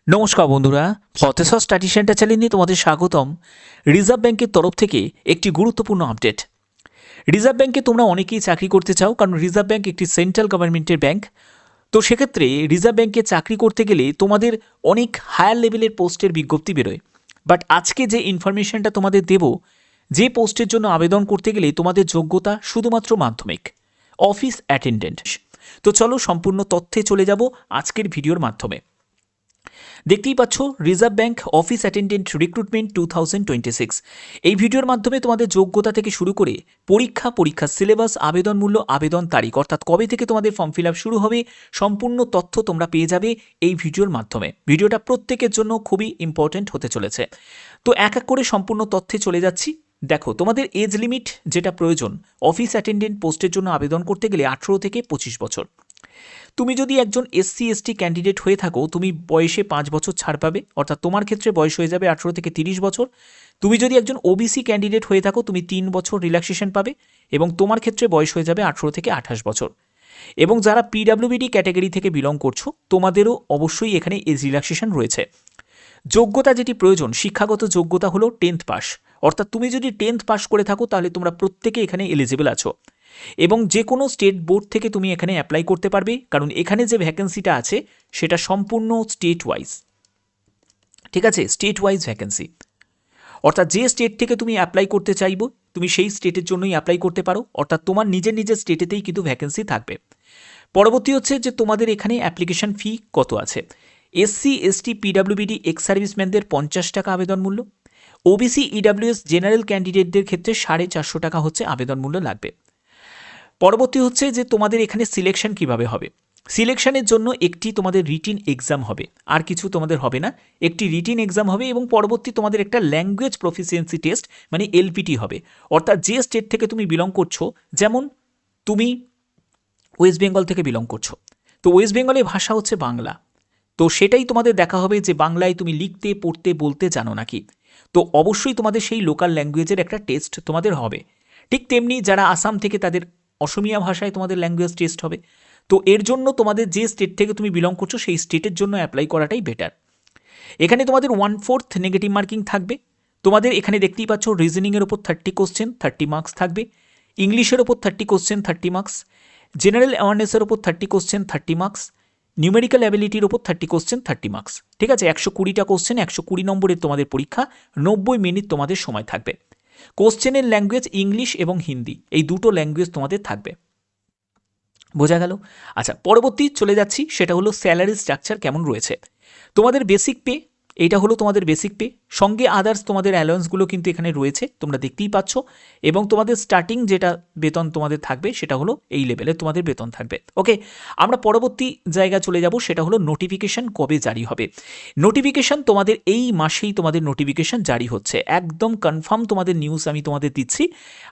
নমস্কার বন্ধুরা, ফতেশ্বর study centre চ্যানেলে তোমাদের স্বাগতম। রিজার্ভ ব্যাংকের তরফ থেকে একটি গুরুত্বপূর্ণ আপডেট। রিজার্ভ ব্যাংকে তোমরা অনেকেই চাকরি করতে চাও, কারণ রিজার্ভ ব্যাংক একটি সেন্ট্রাল গভর্নমেন্টের ব্যাংক। তো সেক্ষেত্রে রিজার্ভ ব্যাংকে চাকরি করতে গেলে তোমাদের অনেক হায়ার লেভেলের পোস্টের বিজ্ঞপ্তি বেরোয়। বাট আজকে যে ইনফরমেশনটা তোমাদের দেব, যে পোস্টের জন্য আবেদন করতে গেলে তোমাদের যোগ্যতা শুধুমাত্র মাধ্যমিক, অফিস অ্যাটেন্ডেন্ট। তো চলো সম্পূর্ণ তথ্যে চলে যাব আজকের ভিডিওর মাধ্যমে। দেখতেই পাচ্ছ, reserve bank office attendant recruitment 2026। এই ভিডিওর মাধ্যমে তোমাদের যোগ্যতা থেকে শুরু করে পরীক্ষার সিলেবাস, আবেদন মূল্য, আবেদন তারিখ অর্থাৎ কবে থেকে তোমাদের ফর্ম ফিল আপ শুরু হবে, সম্পূর্ণ তথ্য তোমরা পেয়ে যাবে এই ভিডিওর মাধ্যমে। ভিডিওটা প্রত্যেকের জন্য খুবই ইম্পর্ট্যান্ট হতে চলেছে। তো এক এক করে সম্পূর্ণ তথ্যে চলে যাচ্ছি। দেখো, তোমাদের এজ লিমিট যেটা প্রয়োজন অফিস অ্যাটেন্ডেন্ট পোস্টের জন্য আবেদন করতে গেলে 18 থেকে 25 বছর। তুমি যদি একজন SC/ST ক্যান্ডিডেট হয়ে থাকো, তুমি বয়সে 5 বছর ছাড় পাবে, অর্থাৎ তোমার ক্ষেত্রে বয়স হয়ে যাবে 18 থেকে 30 বছর। তুমি যদি একজন OBC ক্যান্ডিডেট হয়ে থাকো, তুমি 3 বছর রিল্যাক্সেশন পাবে এবং তোমার ক্ষেত্রে বয়স হয়ে যাবে 18 থেকে 28 বছর। এবং যারা PWD ক্যাটাগরি থেকে বিলং করছো, তোমাদেরও অবশ্যই এখানে এজ রিল্যাক্সেশন রয়েছে। যোগ্যতা যেটি প্রয়োজন, শিক্ষাগত যোগ্যতা হলো 10th পাস, অর্থাৎ তুমি যদি 10th পাস করে থাকো তাহলে তোমরা প্রত্যেকে এখানে এলিজিবল আছো। এবং যে কোনো স্টেট বোর্ড থেকে তুমি এখানে অ্যাপ্লাই করতে পারবে, কারণ এখানে যে ভ্যাকেন্সিটা আছে সেটা সম্পূর্ণ স্টেট ওয়াইজ। ঠিক আছে, স্টেট ওয়াইজ ভ্যাকেন্সি, অর্থাৎ যে স্টেট থেকে তুমি অ্যাপ্লাই করতে চাইবো তুমি সেই স্টেটের জন্যই অ্যাপ্লাই করতে পারো, অর্থাৎ তোমার নিজের স্টেটেতেই কিন্তু ভ্যাকেন্সি থাকবে। পরবর্তী হচ্ছে যে তোমাদের এখানে অ্যাপ্লিকেশন ফি কত আছে। SC/ST PWD এক্স সার্ভিসম্যানদের 50 টাকা আবেদন মূল্য, OBC EWS জেনারেল ক্যান্ডিডেটদের ক্ষেত্রে 450 টাকা হচ্ছে আবেদন মূল্য লাগবে। পরবর্তী হচ্ছে যে তোমাদের এখানে সিলেকশন কিভাবে হবে। সিলেকশনের জন্য একটি তোমাদের রিটিন এক্সাম হবে, আর কিছু তোমাদের হবে না। একটি রিটিন এক্সাম হবে এবং পরবর্তী তোমাদের একটা ল্যাঙ্গুয়েজ প্রফিসিয়েন্সি টেস্ট মানে LPT হবে। অর্থাৎ যে স্টেট থেকে তুমি বিলং করছো, যেমন তুমি ওয়েস্ট বেঙ্গল থেকে বিলং করছো, তো ওয়েস্ট বেঙ্গলের ভাষা হচ্ছে বাংলা, তো সেটাই তোমাদের দেখা হবে যে বাংলায় তুমি লিখতে, পড়তে, বলতে জানো নাকি। তো অবশ্যই তোমাদের সেই লোকাল ল্যাঙ্গুয়েজের একটা টেস্ট তোমাদের হবে। ঠিক তেমনি যারা আসাম থেকে, তাদের অসমিয়া ভাষায় তোমাদের ল্যাঙ্গুয়েজ টেস্ট হবে। তো এর জন্য তোমাদের যে স্টেট থেকে তুমি বিলং করছো সেই স্টেটের জন্য অ্যাপ্লাই করাটাই বেটার। এখানে তোমাদের 1/4 নেগেটিভ মার্কিং থাকবে। তোমাদের এখানে দেখতেই পাচ্ছ, রিজনিংয়ের ওপর 30 কোশ্চেন 30 মার্কস থাকবে, ইংলিশের ওপর 30 কোশ্চেন 30 মার্কস, জেনারেল অ্যাওয়ারনেসের ওপর 30 কোশ্চেন 30 মার্কস, নিউমেরিক্যাল অ্যাবিলিটির ওপর 30 কোশ্চেন 30 মার্কস। ঠিক আছে, 120টা কোশ্চেন, 120 নম্বরের তোমাদের পরীক্ষা, 90 মিনিট তোমাদের সময় থাকবে। কোশ্চেনের ল্যাঙ্গুয়েজ ইংলিশ এবং হিন্দি, এই দুটো ল্যাঙ্গুয়েজ তোমাদের থাকবে। বোঝা গেল? আচ্ছা, পরবর্তী চলে যাচ্ছি, সেটা হলো স্যালারি স্ট্রাকচার কেমন রয়েছে। তোমাদের বেসিক পে, এইটা হলো তোমাদের বেসিক পে, সঙ্গে আদার্স তোমাদের অ্যালাউন্সগুলো কিন্তু এখানে রয়েছে, তোমরা দেখতেই পাচ্ছ। এবং তোমাদের স্টার্টিং যেটা বেতন তোমাদের থাকবে সেটা হলো এই লেভেলে তোমাদের বেতন থাকবে। ওকে, আমরা পরবর্তী জায়গা চলে যাব, সেটা হলো নোটিফিকেশন কবে জারি হবে। নোটিফিকেশন তোমাদের এই মাসেই তোমাদের নোটিফিকেশন জারি হচ্ছে, একদম কনফার্ম তোমাদের নিউজ আমি তোমাদের দিচ্ছি।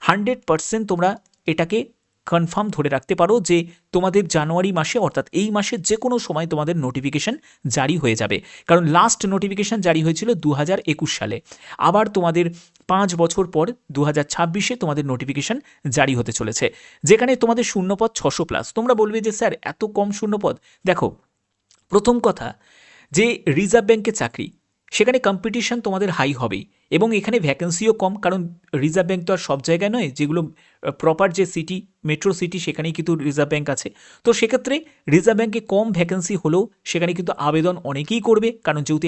100% তোমরা এটাকে কনফার্ম ধরে রাখতে পারো যে তোমাদের জানুয়ারি মাসে, অর্থাৎ এই মাসের যে কোনো সময় তোমাদের নোটিফিকেশন জারি হয়ে যাবে। কারণ লাস্ট নোটিফিকেশন জারি হয়েছিল 2021 সালে, আবার তোমাদের 5 বছর পর 2026-এ তোমাদের নোটিফিকেশন জারি হতে চলেছে, যেখানে তোমাদের শূন্যপদ 600+। তোমরা বলবে যে স্যার এত কম শূন্যপদ। দেখো, প্রথম কথা যে রিজার্ভ ব্যাংকের চাকরি, সেখানে কম্পিটিশন তোমাদের হাই হবেই এবং এখানে ভ্যাকেন্সিও কম, কারণ রিজার্ভ ব্যাংক তো আর সব জায়গায় নয়, যেগুলো প্রপার যে সিটি, মেট্রো সিটি, সেখানেই কিন্তু রিজার্ভ ব্যাংক আছে। তো সেক্ষেত্রে রিজার্ভ ব্যাংকে কম ভ্যাকেন্সি হলেও সেখানে কিন্তু আবেদন অনেকেই করবে, কারণ যেহেতু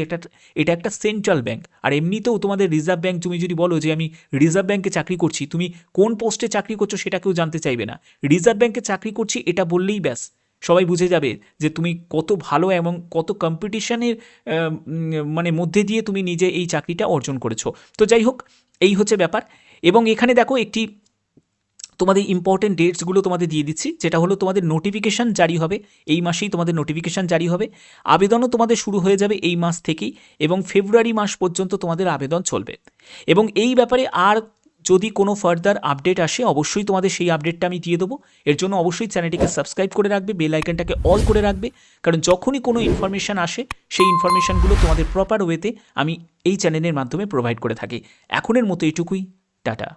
এটা একটা সেন্ট্রাল ব্যাংক। আর এমনিতেও তোমাদের রিজার্ভ ব্যাংক, তুমি যদি বলো যে আমি রিজার্ভ ব্যাংকে চাকরি করছি, তুমি কোন পোস্টে চাকরি করছো সেটা কেউ জানতে চাইবে না। রিজার্ভ ব্যাংকে চাকরি করছি এটা বললেই ব্যাস সবাই বুঝে যাবে যে তুমি কত ভালো এবং কত কম্পিটিশনের মানে মধ্যে দিয়ে তুমি নিজে এই চাকরিটা অর্জন করেছো। তো যাই হোক, এই হচ্ছে ব্যাপার। এবং এখানে দেখো একটি তোমাদের ইম্পর্টেন্ট ডেটসগুলো তোমাদের দিয়ে দিচ্ছি, যেটা হলো তোমাদের নোটিফিকেশান জারি হবে এই মাসেই, তোমাদের নোটিফিকেশান জারি হবে, আবেদনও তোমাদের শুরু হয়ে যাবে এই মাস থেকেই, এবং ফেব্রুয়ারি মাস পর্যন্ত তোমাদের আবেদন চলবে। এবং এই ব্যাপারে আর যদি কোনো ফার্দার আপডেট আসে অবশ্যই তোমাদের সেই আপডেটটা আমি দিয়ে দেবো। এর জন্য অবশ্যই চ্যানেলটিকে সাবস্ক্রাইব করে রাখবে, বেল আইকনটাকে অল করে রাখবে, কারণ যখনই কোনো ইনফরমেশান আসে সেই ইনফরমেশানগুলো তোমাদের প্রপার ওয়েতে আমি এই চ্যানেলের মাধ্যমে প্রোভাইড করে থাকি। এখনের মতো এইটুকুই, টাটা।